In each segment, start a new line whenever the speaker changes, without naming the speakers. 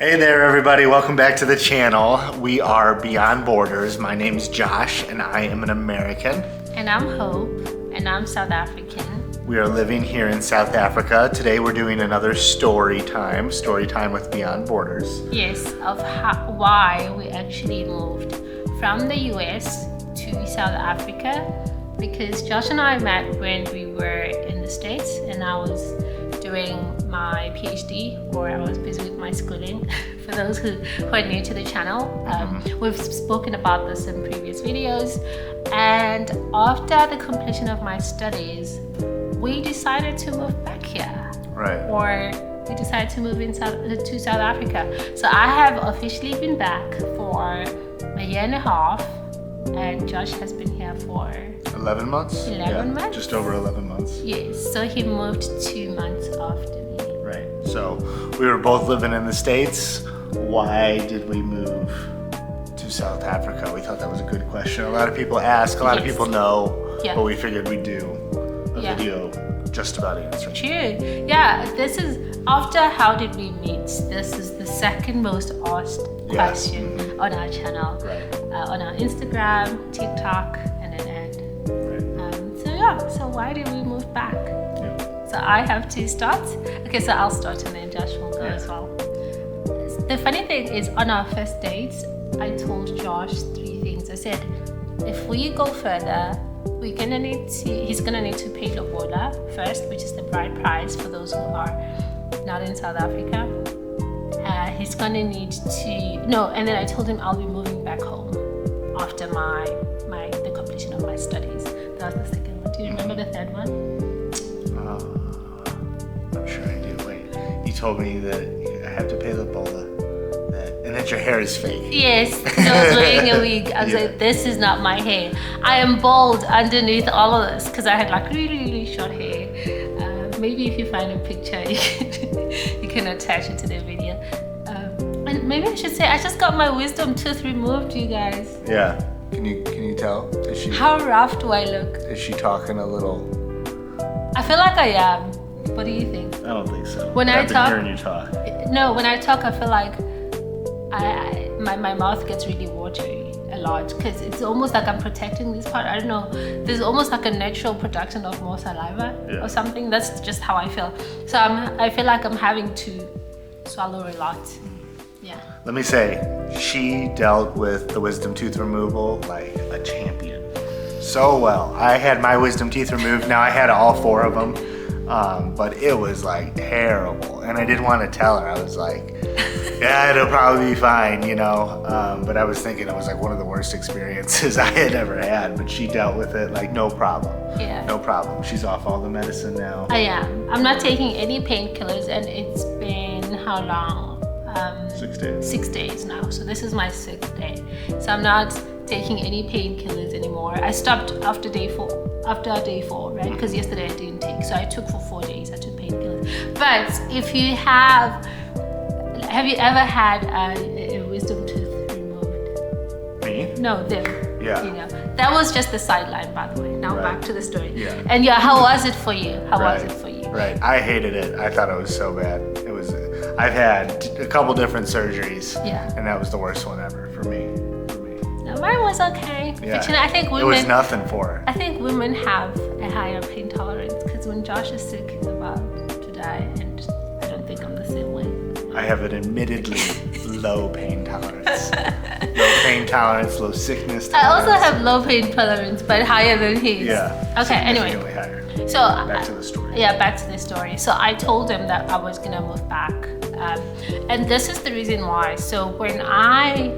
Hey there everybody, welcome back to the channel. We are Beyond Borders. My name's Josh and I am an American.
And I'm Hope and I'm South African.
We are living here in South Africa. Today we're doing another story time with Beyond Borders.
Yes, of why we actually moved from the US to South Africa, because Josh and I met when we were in the States and I was doing my PhD, or I was busy with my schooling. For those who are new to the channel, we've spoken about this in previous videos. And after the completion of my studies, we decided to move back here.
Right.
Or we decided to move to South Africa. So I have officially been back for a year and a half, and Josh has been here for
11 months?
11 months?
Just over 11 months.
Yes, so he moved 2 months after me.
Right, so we were both living in the States. Why did we move to South Africa? We thought that was a good question. A lot of people ask, a lot of people know, but we figured we'd do a video just about answering.
True, yeah, this is, after how did we meet, this is the second most asked question on our channel.
Right.
On our Instagram, TikTok, and an ad. Right. So why did we move back? So I have to start. Okay, so I'll start and then Josh will go as well. The funny thing is, on our first dates, I told Josh 3 things. I said, if we go further, he's gonna need to pay lobola first, which is the bride price for those who are not in South Africa. He's gonna need to and then I told him I'll be moving back home after the completion of my studies. That was the second one. Do you remember the third one?
I'm sure I do. Wait, you told me that I have to pay lobola, and that your hair is fake.
Yes, I was wearing a wig. I was like, this is not my hair. I am bald underneath all of this because I had like really, really short hair. Maybe if you find a picture, you can attach it to the video. And maybe I should say, I just got my wisdom tooth removed, you guys.
Yeah. Can you tell?
How rough do I look?
Is she talking a little?
I feel like I am. What do you think?
I don't think so.
When
I've
I talk,
been hearing you talk.
No, when I talk, I feel like my mouth gets really watery a lot because it's almost like I'm protecting this part. I don't know. There's almost like a natural production of more saliva or something. That's just how I feel. So I feel like I'm having to swallow a lot. Yeah.
Let me say, she dealt with the wisdom tooth removal like a champion. So well. I had my wisdom teeth removed. Now I had all 4 of them, but it was like terrible. And I didn't want to tell her. I was like, yeah, it'll probably be fine, But I was thinking it was like one of the worst experiences I had ever had. But she dealt with it like no problem.
Yeah.
No problem. She's off all the medicine now.
I am. I'm not taking any painkillers, and it's been how long?
6 days.
6 days now. So this is my 6th day. So I'm not taking any painkillers anymore. I stopped after day 4, right? Because yesterday I didn't take. So I took for 4 days. I took painkillers. But if you have you ever had a wisdom tooth removed?
Me?
No, them.
Yeah.
That was just the sideline, by the way. Now back to the story.
Yeah.
And how was it for you? How was it for you?
Right. I hated it. I thought it was so bad. I've had a couple different surgeries.
Yeah.
And that was the worst one ever for me.
No, mine was okay.
Yeah.
But I think women.
It was nothing for her.
I think women have a higher pain tolerance because when Josh is sick, he's about to die, and I don't think I'm the same way.
I have an admittedly low pain tolerance. Low pain tolerance, low sickness tolerance.
I also have low pain tolerance, but higher than his.
Yeah.
Okay, anyway.
Significantly higher.
So
back to the story.
Yeah, back to the story. So I told him that I was gonna move back. And this is the reason why. So when I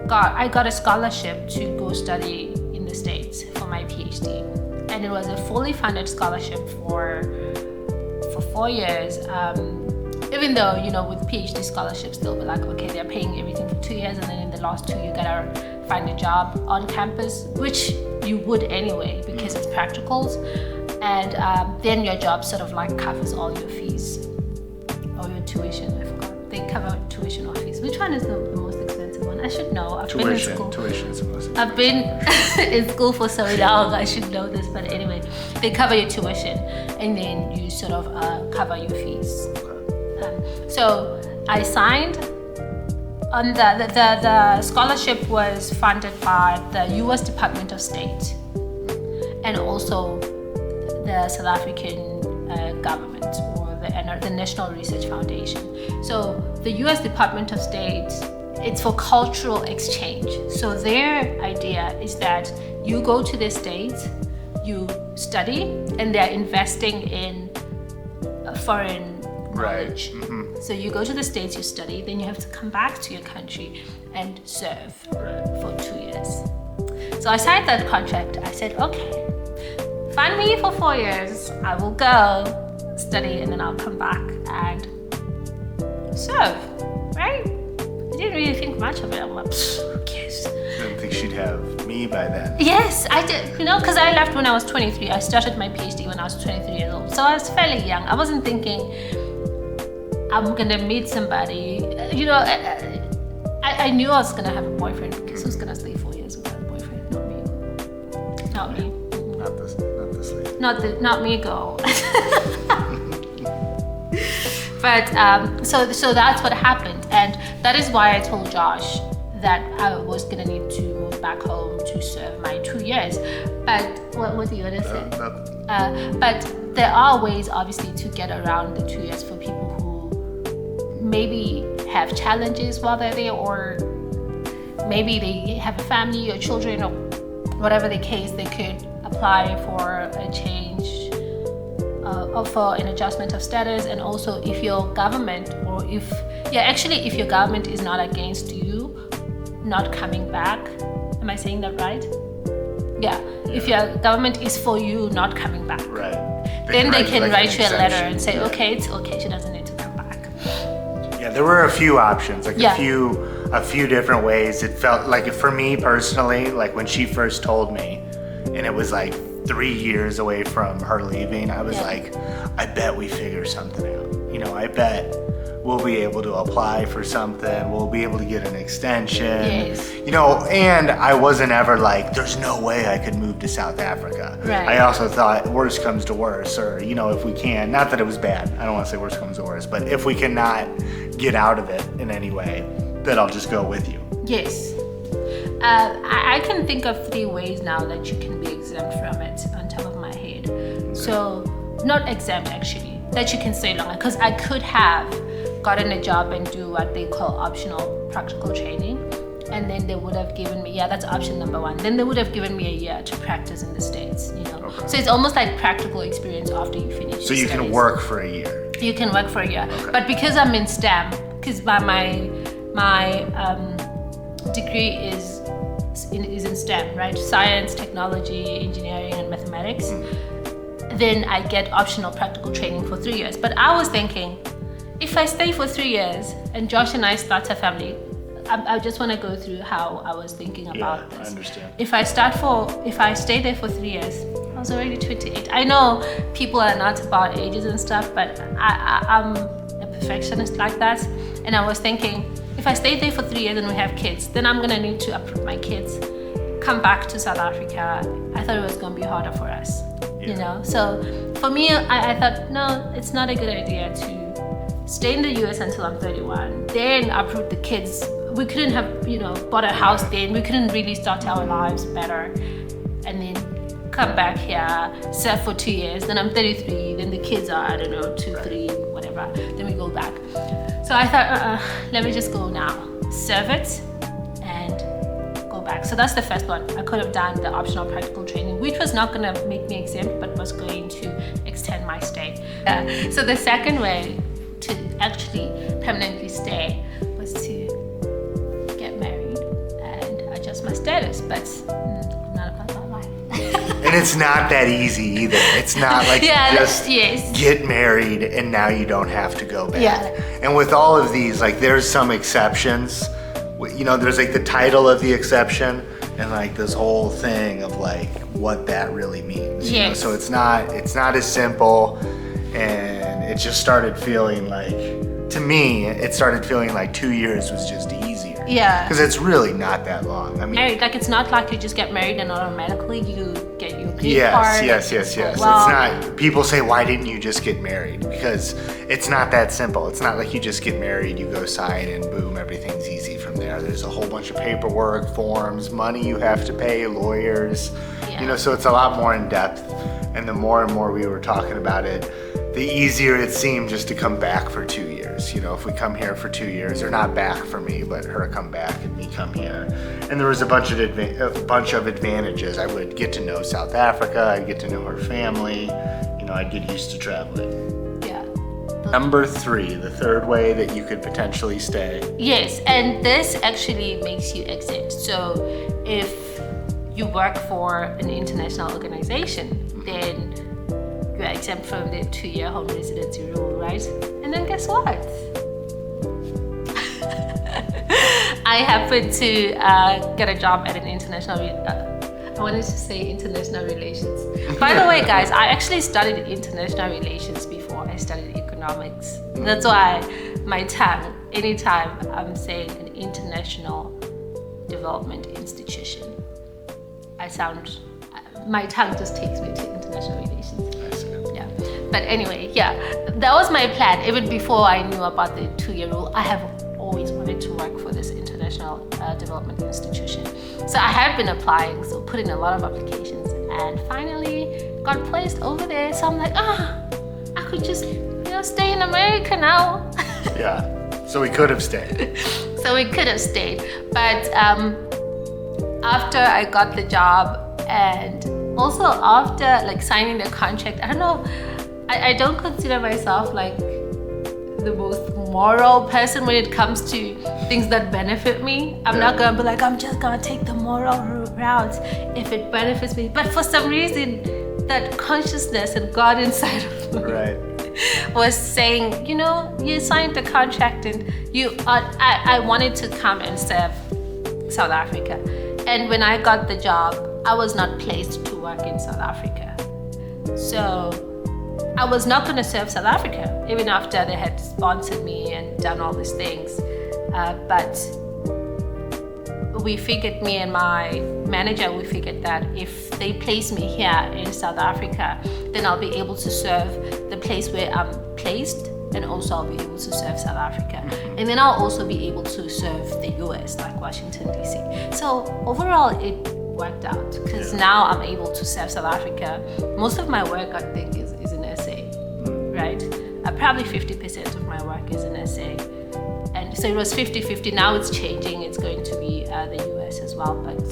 got a scholarship to go study in the States for my PhD. And it was a fully funded scholarship for 4 years. Even though, with PhD scholarships, they'll be like, okay, they're paying everything for 2 years, and then in the last 2, you gotta find a job on campus, which you would anyway, because it's practicals. And then your job sort of like covers all your fees, or your tuition, I forgot. They cover tuition or fees. Which one is the most expensive one? I should know. I've been in school.
Tuition is the most expensive.
I've been in school for so long, I should know this, but anyway, they cover your tuition, and then you sort of cover your fees. So I signed. On the scholarship was funded by the U.S. Department of State and also the South African government or the National Research Foundation. So the U.S. Department of State, it's for cultural exchange. So their idea is that you go to the States, you study, and they're investing in foreign knowledge.
Mm-hmm.
So you go to the States, you study, then you have to come back to your country and serve for 2 years. So I signed that contract. I said, okay, fund me for 4 years. I will go study and then I'll come back and serve, right? I didn't really think much of it. I'm like, who cares?
Didn't think she'd have me by then.
Yes, I did. Because I left when I was 23. I started my PhD when I was 23 years old. So I was fairly young. I wasn't thinking I'm gonna meet somebody. I knew I was gonna have a boyfriend because who's gonna stay 4 years without a boyfriend? Not me. Not me.
Not this lady.
Not me, girl. But so that's what happened, and that is why I told Josh that I was gonna need to move back home to serve my 2 years. But what do you want to say? But there are ways, obviously, to get around the 2 years for people who maybe have challenges while they're there, or maybe they have a family or children or whatever the case. They could apply for a change. For an adjustment of status, and also if your government if your government is not against you not coming back, am I saying that right? Yeah. If your government is for you not coming back,
Right.
then they can
like
write you a
an
letter
exemption.
and say,
Yeah.
okay, it's okay, she doesn't need to come back.
Yeah, there were a few options, like
Yeah.
a few different ways. It felt like, for me personally, like when she first told me, and it was like 3 years away from her leaving, I was
Yeah.
like, I bet we figure something out. I bet we'll be able to apply for something. We'll be able to get an extension.
Yes.
And I wasn't ever like, there's no way I could move to South Africa.
Right.
I also thought, worst comes to worst, or, if we can, not that it was bad. I don't want to say worst comes to worst, but if we cannot get out of it in any way, then I'll just go with you.
Yes. I can think of 3 ways now that you can be exempt from it on top of my head. So, not exempt actually, that you can stay longer. Because I could have gotten a job and do what they call optional practical training. And then they would have given me, that's option number 1. Then they would have given me a year to practice in the States,
Okay.
So it's almost like practical experience after you finish.
So you can work for a year.
You can work for a year.
Okay.
But because I'm in STEM, because my degree is in STEM, right? Science, technology, engineering, and mathematics. Then I get optional practical training for 3 years. But I was thinking, if I stay for 3 years and Josh and I start a family, I just want to go through how I was thinking about
I
this.
understand.
If I stay there for 3 years, I was already 28. I know people are not about ages and stuff, but I'm a perfectionist like that. And I was thinking, if I stay there for 3 years and we have kids, then I'm gonna need to uproot my kids, come back to South Africa. I thought it was gonna be harder for us, So for me, I thought, no, it's not a good idea to stay in the US until I'm 31, then uproot the kids. We couldn't have, bought a house then. We couldn't really start our lives better, and then come back here, serve for 2 years. Then I'm 33. Then the kids are, I don't know, 2, 3, whatever. Then we go back. So I thought, let me just go now, serve it, and go back. So that's the first one. I could have done the optional practical training, which was not gonna make me exempt, but was going to extend my stay. So the second way to actually permanently stay was to get married and adjust my status, but I'm not about that life.
And it's not that easy either. It's not like just get married and now you don't have to go back.
Yeah.
And with all of these, like there's some exceptions. There's like the title of the exception and like this whole thing of like what that really means.
Yes.
So it's not as simple, and it just started feeling like, to me, it started feeling like 2 years was just easier.
Yeah.
Because it's really not that long. I mean,
Married, like it's not like you just get married and automatically you get your green card.
yes.
Well,
It's not. People say, why didn't you just get married? Because it's not that simple. It's not like you just get married, you go sign, and boom, everything's easy from there. There's a whole bunch of paperwork, forms, money you have to pay, lawyers.
Yeah.
So it's a lot more in depth. And the more and more we were talking about it, the easier it seemed just to come back for 2 years. If we come here for 2 years, or not back for me, but her come back and me come here. And there was a bunch of advantages. I would get to know South Africa. I'd get to know her family. I'd get used to traveling.
Yeah.
Number 3, the third way that you could potentially stay.
Yes, and this actually makes you exempt. So if you work for an international organization, then you're exempt from the 2-year home residency rule, right? And then guess what? I happened to get a job at an international, I wanted to say international relations. By the way, guys, I actually studied international relations before I studied economics. That's why my tongue, anytime I'm saying an international development institution, my tongue just takes me to international relations. Yeah. But anyway, that was my plan. Even before I knew about the 2-year rule, I have always wanted to work for this international development institution. So I had been applying, so put in a lot of applications, and finally got placed over there. So I'm like, I could just stay in America now.
Yeah. So we could have stayed.
But after I got the job, and also after like signing the contract, I don't know, I don't consider myself like the most moral person when it comes to things that benefit me. I'm not gonna be like, I'm just gonna take the moral route if it benefits me. But for some reason, that consciousness and God inside of me was saying, you signed the contract and I wanted to come and serve South Africa. And when I got the job, I was not placed to work in South Africa. So I was not going to serve South Africa, even after they had sponsored me and done all these things. But me and my manager, we figured that if they place me here in South Africa, then I'll be able to serve the place where I'm placed, and also I'll be able to serve South Africa. And then I'll also be able to serve the US, like Washington, DC. So overall, it worked out, because now I'm able to serve South Africa. Most of my work, I think, is in SA, right? Probably 50% of my work is in SA. And so it was 50-50. Now it's changing. It's going to be the US as well. But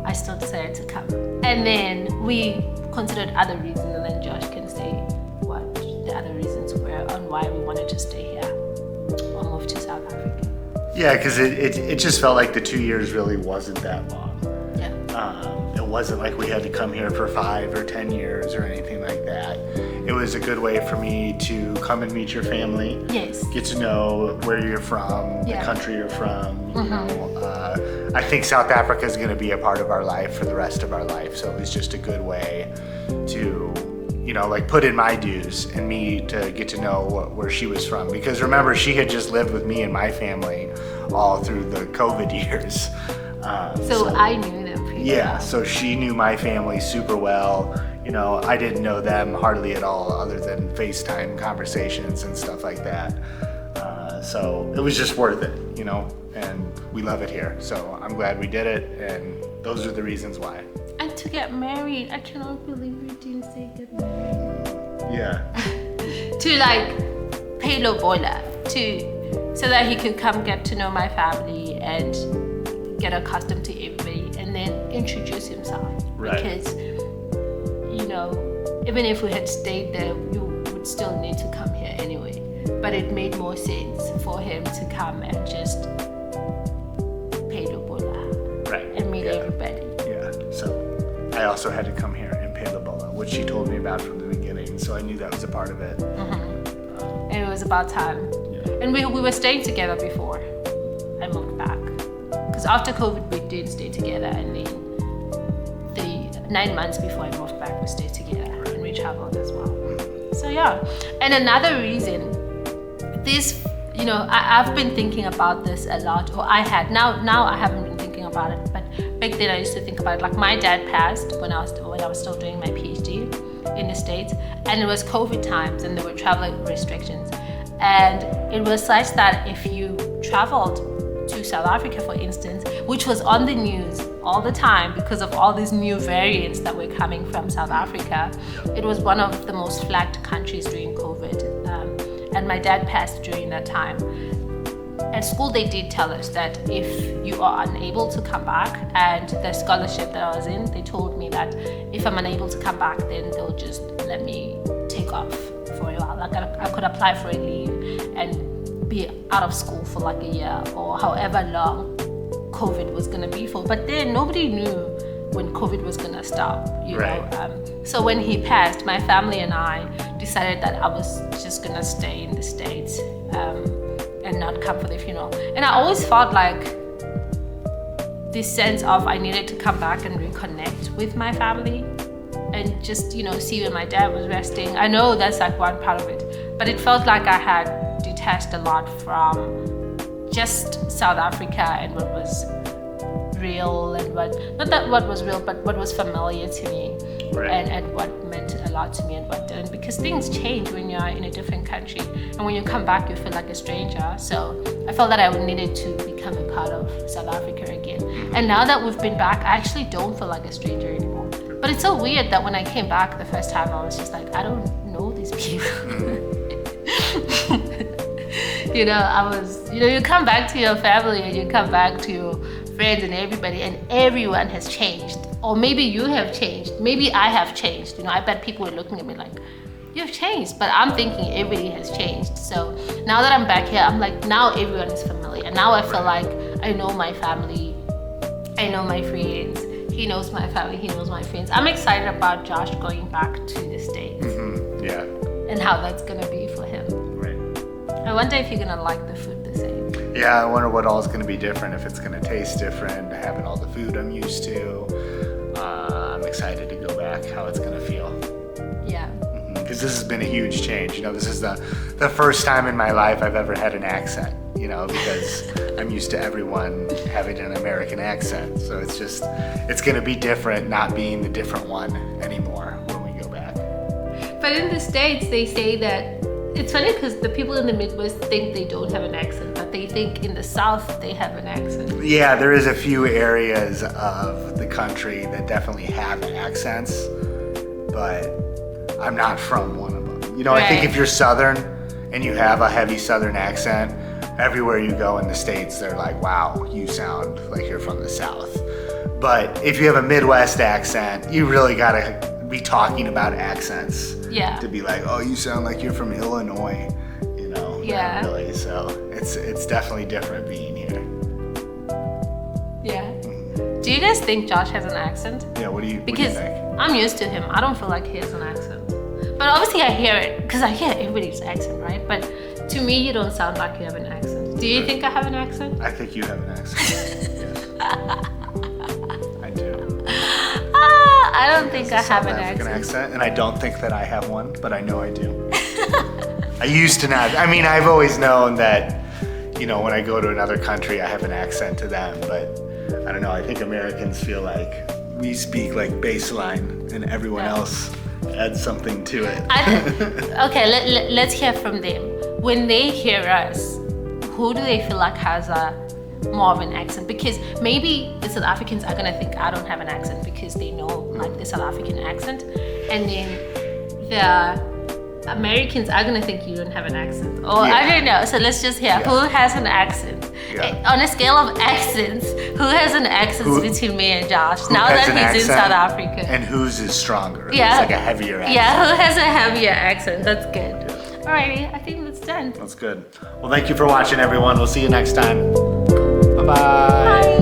I still decided to come. And then we considered other reasons, and then Josh can say what the other reasons were on why we wanted to stay here or move to South Africa.
Yeah, because it just felt like the 2 years really wasn't that long. It wasn't like we had to come here for 5 or 10 years or anything like that. It was a good way for me to come and meet your family.
Yes.
Get to know where you're from, the country you're from. You know, I think South Africa is going to be a part of our life for the rest of our life. So it was just a good way to, put in my dues and me to get to know where she was from. Because remember, she had just lived with me and my family all through the COVID years.
So I knew them pretty well.
So she knew my family super well. I didn't know them hardly at all other than FaceTime conversations and stuff like that. So it was just worth it, and we love it here. So I'm glad we did it, and those are the reasons why.
And to get married, I cannot believe we didn't say get married.
Yeah.
To pay lobola, so that he could come get to know my family and get accustomed to everybody, and then introduce himself.
Right.
Because, even if we had stayed there, you would still need to come here anyway. But it made more sense for him to come and just pay lobola.
Right.
And meet everybody.
Yeah. So I also had to come here and pay lobola, which she told me about from the beginning. So I knew that was a part of it.
And it was about time. Yeah. And we were staying together before I moved back. Because after COVID, we did stay together, and then the 9 months before I moved back, we stayed together, and we traveled as well. So and another reason, this I've been thinking about this a lot, or I had. Now I haven't been thinking about it, but back then I used to think about it. Like my dad passed when I was still doing my PhD in the States, and it was COVID times, and there were travel restrictions, and it was such that if you traveled to South Africa, for instance, which was on the news all the time because of all these new variants that were coming from South Africa, it was one of the most flagged countries during COVID. And my dad passed during that time. At school, they did tell us that if you are unable to come back, and the scholarship that I was in, they told me that if I'm unable to come back, then they'll just let me take off for a while. Like I could apply for a leave and be out of school for like a year or however long COVID was gonna be for. But then nobody knew when COVID was gonna stop, you know. So when he passed, my family and I decided that I was just gonna stay in the States and not come for the funeral. And I always felt like this sense of I needed to come back and reconnect with my family and just, see where my dad was resting. I know that's like one part of it, but it felt like I had detached a lot from just South Africa and what was real and what was real, but what was familiar to me. Right. And what meant a lot to me and what didn't, because things change when you're in a different country, and when you come back you feel like a stranger. So I felt that I needed to become a part of South Africa again. And now that we've been back, I actually don't feel like a stranger anymore. But it's so weird that when I came back the first time, I was just like, I don't know these people. You come back to your family and you come back to your friends and everybody, and everyone has changed. Or maybe you have changed. Maybe I have changed. I bet people are looking at me like, you've changed. But I'm thinking everybody has changed. So now that I'm back here, I'm like, now everyone is familiar. Now I feel like I know my family. I know my friends. He knows my family. He knows my friends. I'm excited about Josh going back to the States.
Mm-hmm. Yeah.
And how that's going to be for him.
Right.
I wonder if you're going to like the food the same.
Yeah, I wonder what all is going to be different, if it's going to taste different, having all the food I'm used to. I'm excited to go back, how it's going to feel.
Yeah.
Because this has been a huge change. This is the first time in my life I've ever had an accent, because I'm used to everyone having an American accent. So it's going to be different not being the different one anymore when we go back.
But in the States, they say that, it's funny because the people in the Midwest think they don't have an accent, but they think in the South they have an accent.
Yeah, there is a few areas of the country that definitely have accents, but I'm not from one of them. Right. I think if you're Southern and you have a heavy Southern accent, everywhere you go in the States, they're like, wow, you sound like you're from the South. But if you have a Midwest accent, you really gotta be talking about accents.
Yeah.
To be like, oh, you sound like you're from Illinois,
Yeah.
Not really. So it's definitely different being here.
Yeah. Do you guys think Josh has an accent?
Yeah, what do you think?
Because I'm used to him. I don't feel like he has an accent. But obviously I hear it, because I hear everybody's accent, right? But to me, you don't sound like you have an accent. Do you think I have an accent?
I think you have an accent. Yes. I do.
I don't think I have an
accent. And I don't think that I have one, but I know I do. I used to not. I mean, I've always known that, when I go to another country, I have an accent to them, but I don't know. I think Americans feel like we speak like baseline and everyone else adds something to it.
Okay, let's hear from them. When they hear us, who do they feel like has more of an accent? Because maybe the South Africans are gonna think I don't have an accent because they know like the South African accent, and then the Americans are gonna think you don't have an accent, or I don't know. So let's just hear who has an accent. On a scale of accents, who has an accent between me and Josh now that he's in South Africa?
And whose is stronger?
Yeah,
who's like a heavier accent?
Yeah, who has a heavier accent? That's good. Alrighty, I think that's done.
That's good. Well, thank you for watching, everyone. We'll see you next time. Bye-bye.
Bye.